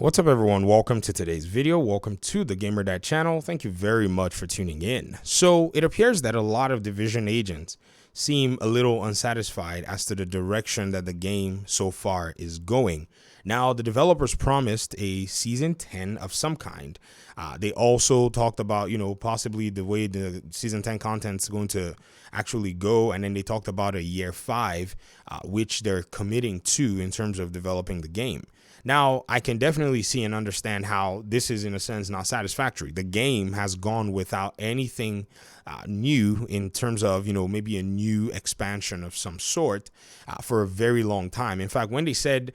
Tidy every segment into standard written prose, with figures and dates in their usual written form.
What's up, everyone? Welcome to today's video. Welcome to the Gamer Dad channel. Thank you very much for tuning in. So it appears that a lot of division agents seem a little unsatisfied as to the direction that the game so far is going. Now, the developers promised a season 10 of some kind. They also talked about, possibly the way the season 10 content is going to actually go. And then they talked about a year 5, which they're committing to in terms of developing the game. Now, I can definitely see and understand how this is, in a sense, not satisfactory. The game has gone without anything new in terms of, maybe a new expansion of some sort for a very long time. In fact, when they said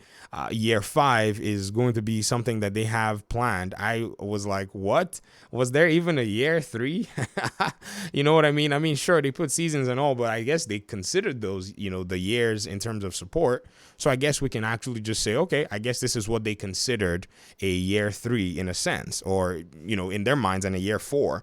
year 5 is going to be something that they have planned, I was like, what? Was there even a year 3? You know what I mean? I mean, sure, they put seasons and all, but I guess they considered those, the years in terms of support. So I guess we can actually just say, okay, I guess this is what they considered a year 3 in a sense, or, in their minds, and a year 4,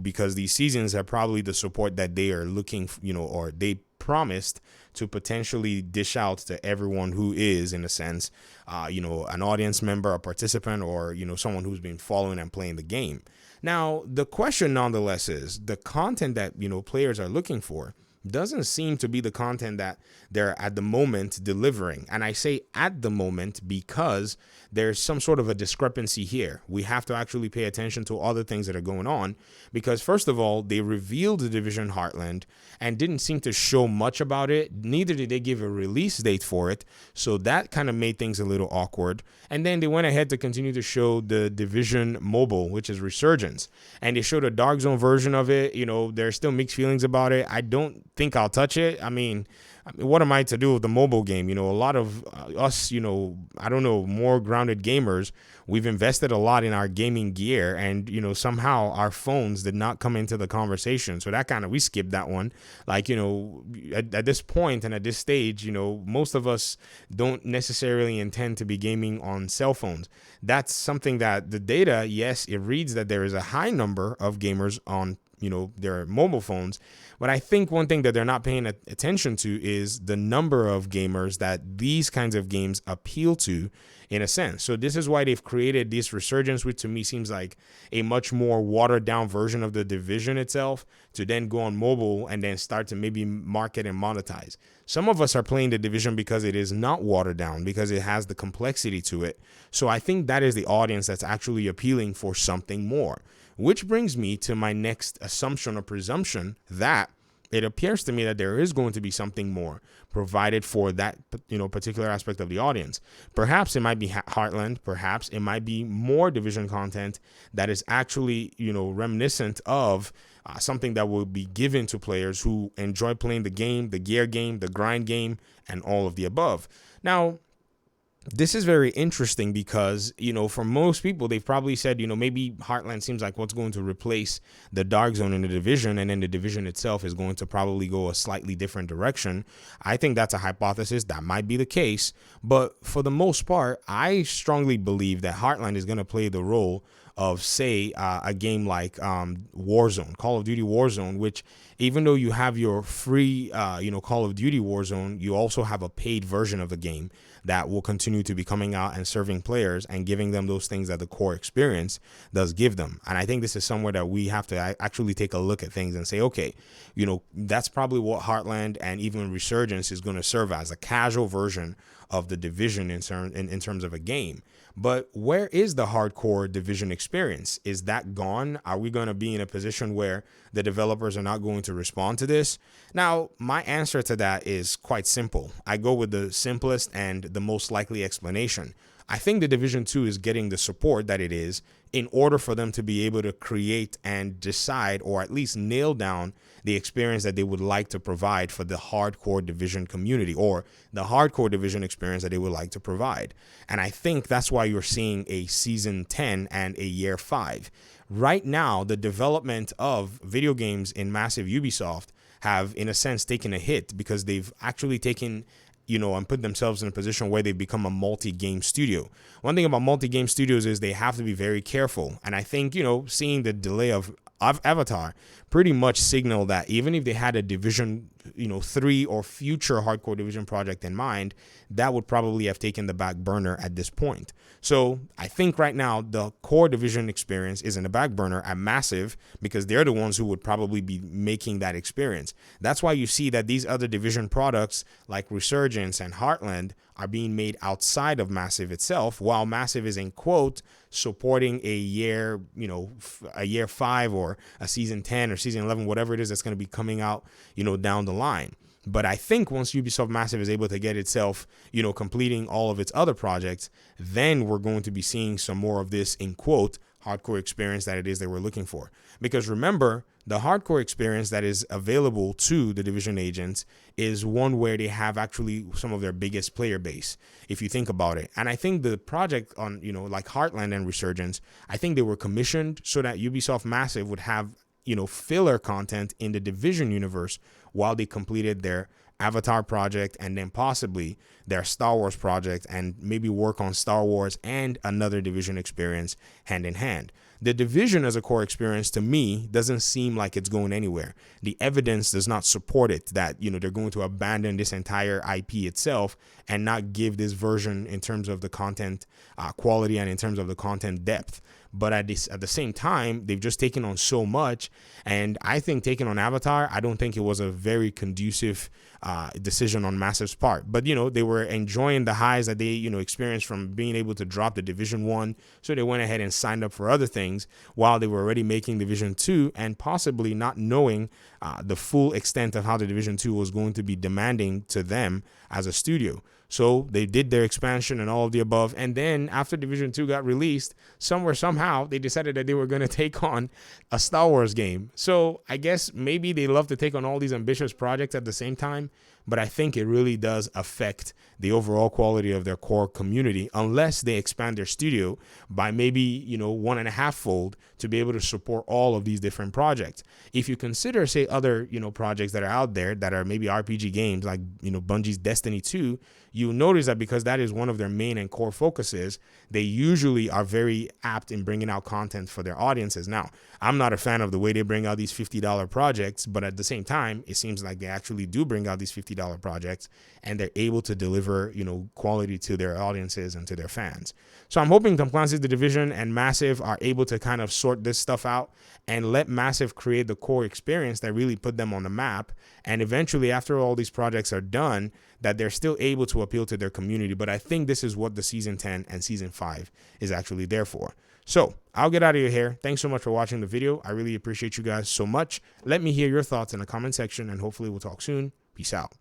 because these seasons are probably the support that they are looking, or they promised to potentially dish out to everyone who is, in a sense, an audience member, a participant, or, someone who's been following and playing the game. Now, the question nonetheless is the content that, players are looking for doesn't seem to be the content that they're at the moment delivering. And I say at the moment because there's some sort of a discrepancy here. We have to actually pay attention to other things that are going on because, first of all, they revealed the Division Heartland and didn't seem to show much about it. Neither did they give a release date for it. So that kind of made things a little awkward. And then they went ahead to continue to show the Division Mobile, which is Resurgence. And they showed a Dark Zone version of it. There's still mixed feelings about it. I don't think I'll touch it. I mean, what am I to do with the mobile game? A lot of us, more grounded gamers, we've invested a lot in our gaming gear, and, somehow our phones did not come into the conversation. So we skipped that one. Like, at this point and at this stage, most of us don't necessarily intend to be gaming on cell phones. That's something that the data, yes, it reads that there is a high number of gamers on their mobile phones. But I think one thing that they're not paying attention to is the number of gamers that these kinds of games appeal to, in a sense. So this is why they've created this Resurgence, which to me seems like a much more watered down version of the Division itself, to then go on mobile and then start to maybe market and monetize. Some of us are playing the Division because it is not watered down, because it has the complexity to it. So I think that is the audience that's actually appealing for something more. Which brings me to my next assumption or presumption that it appears to me that there is going to be something more provided for that, particular aspect of the audience. Perhaps it might be Heartland. Perhaps it might be more Division content that is actually, reminiscent of something that will be given to players who enjoy playing the game, the gear game, the grind game, and all of the above. Now, this is very interesting because, for most people, they've probably said, maybe Heartland seems like what's going to replace the Dark Zone in the Division, and then the Division itself is going to probably go a slightly different direction. I think that's a hypothesis. That might be the case. But for the most part, I strongly believe that Heartland is going to play the role of, say, a game like Warzone, Call of Duty Warzone, which even though you have your free, Call of Duty Warzone, you also have a paid version of the game that will continue to be coming out and serving players and giving them those things that the core experience does give them. And I think this is somewhere that we have to actually take a look at things and say, okay, that's probably what Heartland and even Resurgence is going to serve as, a casual version of the Division in terms of a game. But where is the hardcore Division experience? Is that gone? Are we going to be in a position where the developers are not going to respond to this? Now, my answer to that is quite simple. I go with the simplest and the most likely explanation. I think the Division 2 is getting the support that it is in order for them to be able to create and decide, or at least nail down, the experience that they would like to provide for the hardcore Division community, or the hardcore Division experience that they would like to provide. And I think that's why you're seeing a season 10 and a year 5. Right now, the development of video games in massive Ubisoft have, in a sense, taken a hit because they've actually taken and put themselves in a position where they've become a multi-game studio. One thing about multi-game studios is they have to be very careful. And I think, seeing the delay of Avatar pretty much signaled that even if they had a Division 3 or future hardcore division project in mind, that would probably have taken the back burner at this point. So I think right now the core division experience is in the back burner at Massive, because they're the ones who would probably be making that experience. That's why you see that these other division products like Resurgence and Heartland are being made outside of Massive itself, while Massive is in quote supporting a year, a year 5 or a season 10 or season 11, whatever it is that's going to be coming out, down the line. But I think once Ubisoft Massive is able to get itself, completing all of its other projects, then we're going to be seeing some more of this, in quote, hardcore experience that it is that we're looking for. Because remember, the hardcore experience that is available to the division agents is one where they have actually some of their biggest player base, if you think about it. And I think the project on, like Heartland and Resurgence, I think they were commissioned so that Ubisoft Massive would have, filler content in the division universe while they completed their Avatar project and then possibly their Star Wars project, and maybe work on Star Wars and another division experience hand in hand. The division as a core experience to me doesn't seem like it's going anywhere. The evidence does not support it that, they're going to abandon this entire IP itself and not give this version in terms of the content quality and in terms of the content depth. But at the same time, they've just taken on so much. And I think taking on Avatar, I don't think it was a very conducive decision on Massive's part. But, they were enjoying the highs that they, experienced from being able to drop the Division 1. So they went ahead and signed up for other things while they were already making Division 2 and possibly not knowing the full extent of how the Division 2 was going to be demanding to them as a studio. So they did their expansion and all of the above. And then after Division 2 got released, somehow they decided that they were going to take on a Star Wars game. So I guess maybe they love to take on all these ambitious projects at the same time. But I think it really does affect the overall quality of their core community unless they expand their studio by maybe, 1.5-fold to be able to support all of these different projects. If you consider, say, other, projects that are out there that are maybe RPG games like, Bungie's Destiny 2, you'll notice that because that is one of their main and core focuses, they usually are very apt in bringing out content for their audiences. Now, I'm not a fan of the way they bring out these $50 projects, but at the same time, it seems like they actually do bring out these $50 projects and they're able to deliver, quality to their audiences and to their fans. So I'm hoping Tom Clancy's The Division and Massive are able to kind of sort this stuff out and let Massive create the core experience that really put them on the map. And eventually, after all these projects are done, that they're still able to appeal to their community. But I think this is what the Season 10 and Season 5 is actually there for. So I'll get out of your hair. Thanks so much for watching the video. I really appreciate you guys so much. Let me hear your thoughts in the comment section, and hopefully we'll talk soon. Peace out.